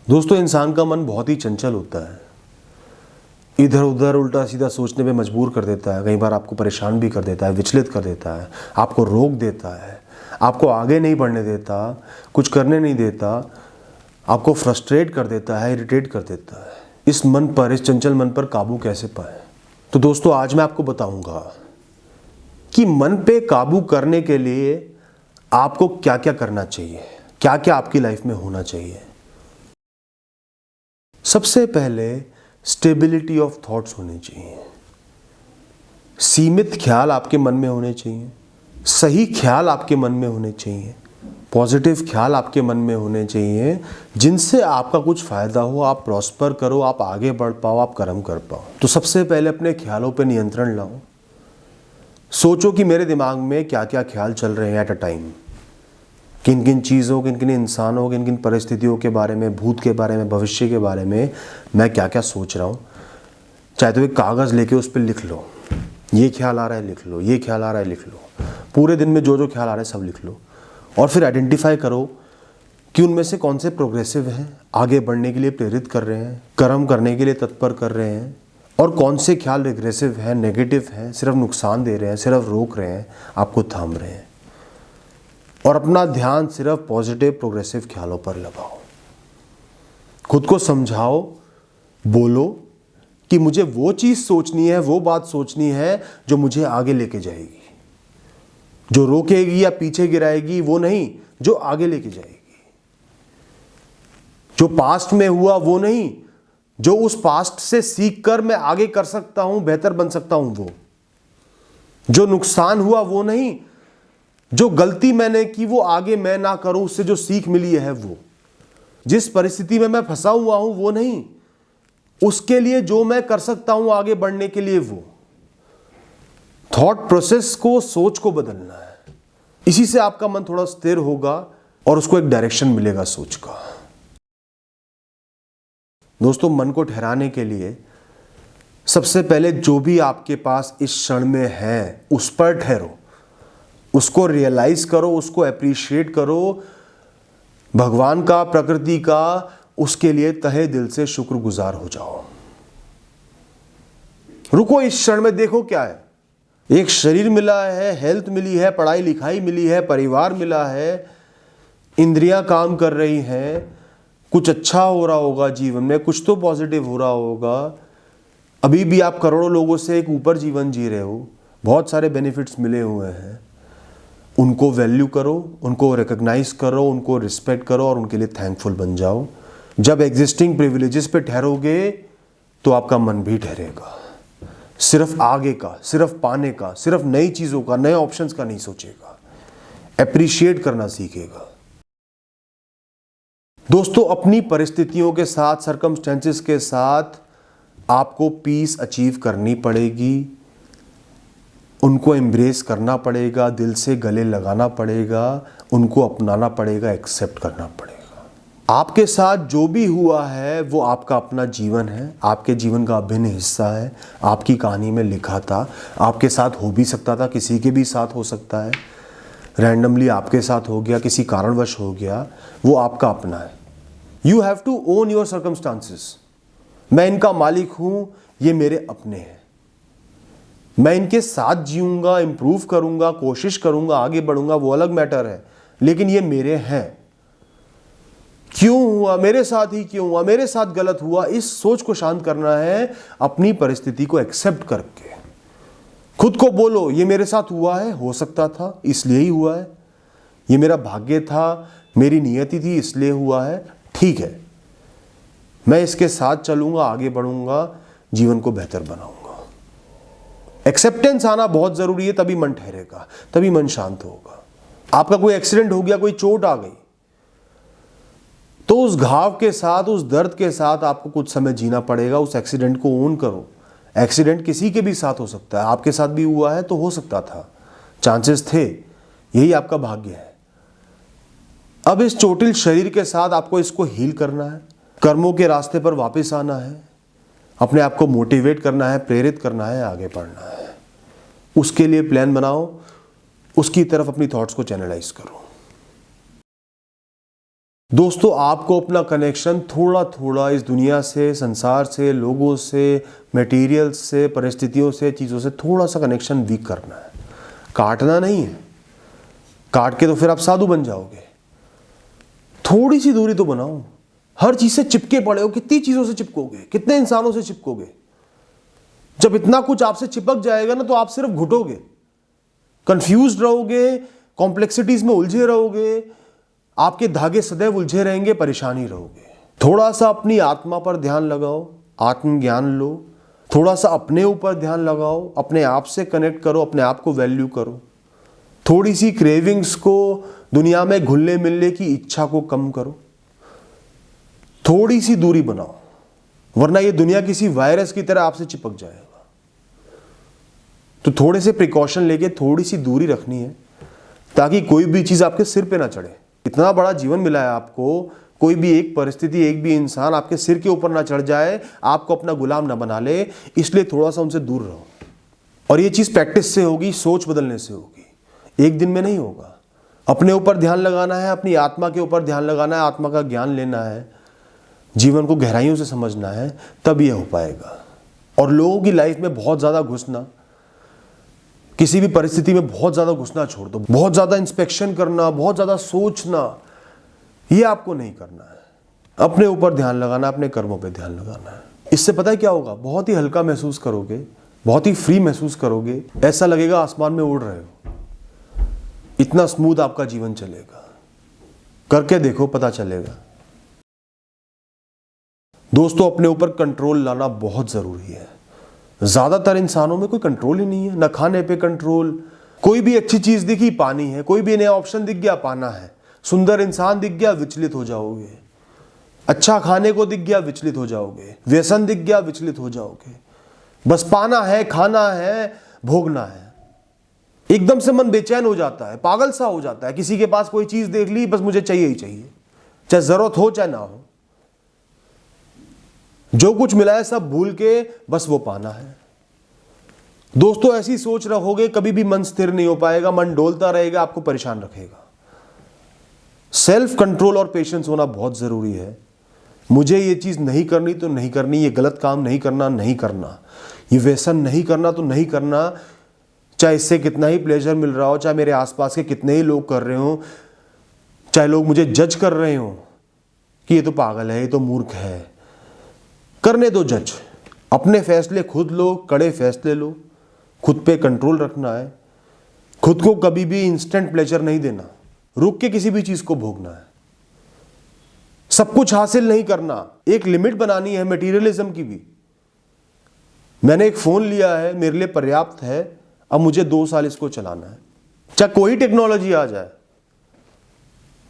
दोस्तों, इंसान का मन बहुत ही चंचल होता है। इधर उधर उल्टा सीधा सोचने पे मजबूर कर देता है। कई बार आपको परेशान भी कर देता है, विचलित कर देता है, आपको रोक देता है, आपको आगे नहीं बढ़ने देता, कुछ करने नहीं देता, आपको फ्रस्ट्रेट कर देता है, इरिटेट कर देता है। इस मन पर, इस चंचल मन पर काबू कैसे पाएं? तो दोस्तों, आज मैं आपको बताऊंगा कि मन पे काबू करने के लिए आपको क्या क्या करना चाहिए, क्या क्या आपकी लाइफ में होना चाहिए। सबसे पहले स्टेबिलिटी ऑफ थॉट्स होनी चाहिए। सीमित ख्याल आपके मन में होने चाहिए, सही ख्याल आपके मन में होने चाहिए, पॉजिटिव ख्याल आपके मन में होने चाहिए, जिनसे आपका कुछ फायदा हो, आप प्रॉस्पर करो, आप आगे बढ़ पाओ, आप कर्म कर पाओ। तो सबसे पहले अपने ख्यालों पे नियंत्रण लाओ। सोचो कि मेरे दिमाग में क्या क्या ख्याल चल रहे हैं एट अ टाइम, किन किन चीज़ों, किन किन इंसानों, किन किन परिस्थितियों के बारे में, भूत के बारे में, भविष्य के बारे में मैं क्या क्या सोच रहा हूँ। चाहे तो एक कागज़ लेके उस पर लिख लो, ये ख्याल आ रहा है लिख लो, ये ख्याल आ रहा है लिख लो, पूरे दिन में जो जो ख्याल आ रहे हैं सब लिख लो। और फिर आइडेंटिफाई करो कि उनमें से कौन से प्रोग्रेसिव हैं, आगे बढ़ने के लिए प्रेरित कर रहे हैं, कर्म करने के लिए तत्पर कर रहे हैं, और कौन से ख्याल रिग्रेसिव हैं, नेगेटिव हैं, सिर्फ नुकसान दे रहे हैं, सिर्फ रोक रहे हैं, आपको थाम रहे हैं। और अपना ध्यान सिर्फ पॉजिटिव प्रोग्रेसिव ख्यालों पर लगाओ। खुद को समझाओ, बोलो कि मुझे वो चीज़ सोचनी है, वो बात सोचनी है जो मुझे आगे लेके जाएगी, जो रोकेगी या पीछे गिराएगी वो नहीं, जो आगे लेके जाएगी। जो पास्ट में हुआ वो नहीं, जो उस पास्ट से सीख कर मैं आगे कर सकता हूं, बेहतर बन सकता हूं वो। जो नुकसान हुआ वो नहीं, जो गलती मैंने की वो आगे मैं ना करूं, उससे जो सीख मिली है वो। जिस परिस्थिति में मैं फंसा हुआ हूं वो नहीं, उसके लिए जो मैं कर सकता हूं आगे बढ़ने के लिए वो। थॉट प्रोसेस को, सोच को बदलना है। इसी से आपका मन थोड़ा स्थिर होगा और उसको एक डायरेक्शन मिलेगा सोच का। दोस्तों, मन को ठहराने के लिए सबसे पहले जो भी आपके पास इस क्षण में है उस पर ठहरो, उसको रियलाइज करो, उसको अप्रिशिएट करो। भगवान का, प्रकृति का, उसके लिए तहे दिल से शुक्रगुजार हो जाओ। रुको इस क्षण में, देखो क्या है। एक शरीर मिला है, हेल्थ मिली है, पढ़ाई लिखाई मिली है, परिवार मिला है, इंद्रियां काम कर रही हैं, कुछ अच्छा हो रहा होगा जीवन में, कुछ तो पॉजिटिव हो रहा होगा। अभी भी आप करोड़ों लोगों से एक ऊपर जीवन जी रहे हो, बहुत सारे बेनिफिट्स मिले हुए हैं। उनको वैल्यू करो, उनको रिकॉग्नाइज करो, उनको रिस्पेक्ट करो और उनके लिए थैंकफुल बन जाओ। जब एग्जिस्टिंग प्रिविलेजेस पे ठहरोगे तो आपका मन भी ठहरेगा। सिर्फ आगे का, सिर्फ पाने का, सिर्फ नई चीज़ों का, नए ऑप्शंस का नहीं सोचेगा, एप्रिशिएट करना सीखेगा। दोस्तों, अपनी परिस्थितियों के साथ, सर्कमस्टेंसेस के साथ आपको पीस अचीव करनी पड़ेगी, उनको एम्ब्रेस करना पड़ेगा, दिल से गले लगाना पड़ेगा, उनको अपनाना पड़ेगा, एक्सेप्ट करना पड़ेगा। आपके साथ जो भी हुआ है वो आपका अपना जीवन है, आपके जीवन का अभिन्न हिस्सा है, आपकी कहानी में लिखा था। आपके साथ हो भी सकता था, किसी के भी साथ हो सकता है, रैंडमली आपके साथ हो गया, किसी कारणवश हो गया, वो आपका अपना है। You have to own your circumstances. मैं इनका मालिक हूं, ये मेरे अपने हैं, मैं इनके साथ जीऊंगा, इंप्रूव करूंगा, कोशिश करूंगा, आगे बढ़ूंगा, वो अलग मैटर है, लेकिन ये मेरे हैं। क्यों हुआ, मेरे साथ ही क्यों हुआ, मेरे साथ गलत हुआ, इस सोच को शांत करना है। अपनी परिस्थिति को एक्सेप्ट करके खुद को बोलो, ये मेरे साथ हुआ है, हो सकता था इसलिए ही हुआ है, ये मेरा भाग्य था, मेरी नियति थी इसलिए हुआ है, ठीक है, मैं इसके साथ चलूंगा, आगे बढ़ूंगा, जीवन को बेहतर बनाऊंगा। एक्सेप्टेंस आना बहुत जरूरी है, तभी मन ठहरेगा, तभी मन शांत होगा। आपका कोई एक्सीडेंट हो गया, कोई चोट आ गई, तो उस घाव के साथ, उस दर्द के साथ आपको कुछ समय जीना पड़ेगा। उस एक्सीडेंट को ओन करो। एक्सीडेंट किसी के भी साथ हो सकता है, आपके साथ भी हुआ है तो हो सकता था, चांसेस थे, यही आपका भाग्य है। अब इस चोटिल शरीर के साथ आपको इसको हील करना है, कर्मों के रास्ते पर वापस आना है, अपने आप को मोटिवेट करना है, प्रेरित करना है, आगे बढ़ना है। उसके लिए प्लान बनाओ, उसकी तरफ अपनी थॉट्स को चैनलाइज करो। दोस्तों, आपको अपना कनेक्शन थोड़ा थोड़ा इस दुनिया से, संसार से, लोगों से, मटेरियल्स से, परिस्थितियों से, चीज़ों से थोड़ा सा कनेक्शन वीक करना है, काटना नहीं है। काट के तो फिर आप साधु बन जाओगे। थोड़ी सी दूरी तो बनाओ। हर चीज से चिपके पड़े हो, कितनी चीजों से चिपकोगे, कितने इंसानों से चिपकोगे। जब इतना कुछ आपसे चिपक जाएगा ना, तो आप सिर्फ घुटोगे, कंफ्यूज रहोगे, कॉम्प्लेक्सिटीज में उलझे रहोगे, आपके धागे सदैव उलझे रहेंगे, परेशानी रहोगे। थोड़ा सा अपनी आत्मा पर ध्यान लगाओ, आत्मज्ञान लो, थोड़ा सा अपने ऊपर ध्यान लगाओ, अपने आप से कनेक्ट करो, अपने आप को वैल्यू करो। थोड़ी सी क्रेविंग्स को, दुनिया में घुलने मिलने की इच्छा को कम करो। थोड़ी सी दूरी बनाओ, वरना ये दुनिया किसी वायरस की तरह आपसे चिपक जाएगा। तो थोड़े से प्रिकॉशन लेके थोड़ी सी दूरी रखनी है, ताकि कोई भी चीज आपके सिर पे ना चढ़े। इतना बड़ा जीवन मिला है आपको, कोई भी एक परिस्थिति, एक भी इंसान आपके सिर के ऊपर ना चढ़ जाए, आपको अपना गुलाम ना बना ले। इसलिए थोड़ा सा उनसे दूर रहो। और ये चीज प्रैक्टिस से होगी, सोच बदलने से होगी, एक दिन में नहीं होगा। अपने ऊपर ध्यान लगाना है, अपनी आत्मा के ऊपर ध्यान लगाना है, आत्मा का ज्ञान लेना है, जीवन को गहराइयों से समझना है, तब यह हो पाएगा। और लोगों की लाइफ में बहुत ज़्यादा घुसना, किसी भी परिस्थिति में बहुत ज़्यादा घुसना छोड़ दो। बहुत ज़्यादा इंस्पेक्शन करना, बहुत ज़्यादा सोचना, यह आपको नहीं करना है। अपने ऊपर ध्यान लगाना, अपने कर्मों पे ध्यान लगाना है। इससे पता है क्या होगा? बहुत ही हल्का महसूस करोगे, बहुत ही फ्री महसूस करोगे। ऐसा लगेगा आसमान में उड़ रहे हो। इतना स्मूथ आपका जीवन चलेगा। करके देखो, पता चलेगा। दोस्तों, अपने ऊपर कंट्रोल लाना बहुत जरूरी है। ज्यादातर इंसानों में कोई कंट्रोल ही नहीं है। ना खाने पे कंट्रोल, कोई भी अच्छी चीज दिखी पानी है, कोई भी नया ऑप्शन दिख गया पाना है, सुंदर इंसान दिख गया विचलित हो जाओगे, अच्छा खाने को दिख गया विचलित हो जाओगे, व्यसन दिख गया विचलित हो जाओगे। बस पाना है, खाना है, भोगना है। एकदम से मन बेचैन हो जाता है, पागल सा हो जाता है। किसी के पास कोई चीज देख ली, बस मुझे चाहिए ही चाहिए, चाहे जरूरत हो चाहे ना हो। जो कुछ मिला है सब भूल के बस वो पाना है। दोस्तों, ऐसी सोच रखोगे कभी भी मन स्थिर नहीं हो पाएगा, मन डोलता रहेगा, आपको परेशान रखेगा। सेल्फ कंट्रोल और पेशेंस होना बहुत जरूरी है। मुझे ये चीज नहीं करनी तो नहीं करनी, ये गलत काम नहीं करना, नहीं करना, ये व्यसन नहीं करना तो नहीं करना, चाहे इससे कितना ही प्लेजर मिल रहा हो, चाहे मेरे आसपास के कितने ही लोग कर रहे हो, चाहे लोग मुझे जज कर रहे हो कि ये तो पागल है, ये तो मूर्ख है। करने दो जज, अपने फैसले खुद लो, कड़े फैसले लो। खुद पे कंट्रोल रखना है। खुद को कभी भी इंस्टेंट प्लेजर नहीं देना, रुक के किसी भी चीज को भोगना है। सब कुछ हासिल नहीं करना, एक लिमिट बनानी है मटेरियलिज्म की भी। मैंने एक फोन लिया है, मेरे लिए पर्याप्त है, अब मुझे 2 साल इसको चलाना है। चाहे कोई टेक्नोलॉजी आ जाए,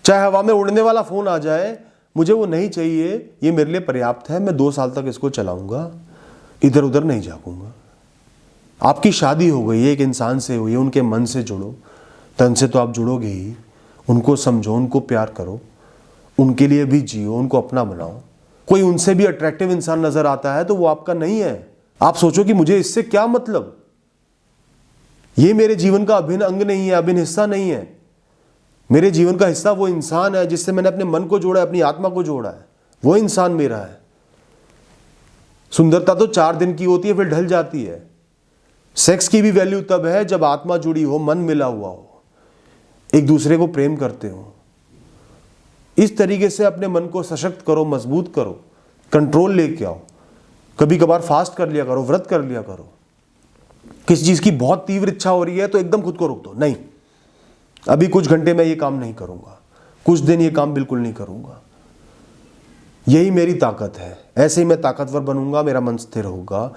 चाहे हवा में उड़ने वाला फोन आ जाए, मुझे वो नहीं चाहिए, ये मेरे लिए पर्याप्त है, मैं 2 साल तक इसको चलाऊंगा, इधर उधर नहीं झांकूंगा। आपकी शादी हो गई है, एक इंसान से हुई है, उनके मन से जुड़ो, तन से तो आप जुड़ोगे ही। उनको समझो, उनको प्यार करो, उनके लिए भी जियो, उनको अपना बनाओ। कोई उनसे भी अट्रैक्टिव इंसान नजर आता है तो वो आपका नहीं है। आप सोचो कि मुझे इससे क्या मतलब, ये मेरे जीवन का अभिन्न अंग नहीं है, अभिन्न हिस्सा नहीं है। मेरे जीवन का हिस्सा वो इंसान है जिससे मैंने अपने मन को जोड़ा है, अपनी आत्मा को जोड़ा है, वो इंसान मेरा है। सुंदरता तो 4 दिन की होती है, फिर ढल जाती है। सेक्स की भी वैल्यू तब है जब आत्मा जुड़ी हो, मन मिला हुआ हो, एक दूसरे को प्रेम करते हो। इस तरीके से अपने मन को सशक्त करो, मजबूत करो, कंट्रोल लेके आओ। कभी कभार फास्ट कर लिया करो, व्रत कर लिया करो। किसी चीज की बहुत तीव्र इच्छा हो रही है तो एकदम खुद को रोक दो, नहीं अभी कुछ घंटे में ये काम नहीं करूंगा, कुछ दिन ये काम बिल्कुल नहीं करूंगा। यही मेरी ताकत है, ऐसे ही मैं ताकतवर बनूंगा, मेरा मन स्थिर होगा,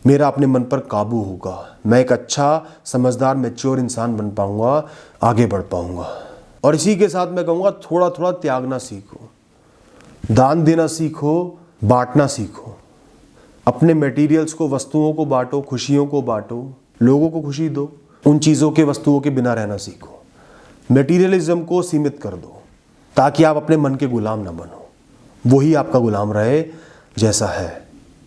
मेरा अपने मन पर काबू होगा, मैं एक अच्छा समझदार मैच्योर इंसान बन पाऊंगा, आगे बढ़ पाऊंगा। और इसी के साथ मैं कहूँगा थोड़ा थोड़ा त्यागना सीखो, दान देना सीखो, बांटना सीखो। अपने मटेरियल्स को, वस्तुओं को बांटो, खुशियों को बांटो, लोगों को खुशी दो। उन चीज़ों के, वस्तुओं के बिना रहना सीखो। मटेरियलिज्म को सीमित कर दो ताकि आप अपने मन के गुलाम ना बनो, वही आपका गुलाम रहे जैसा है।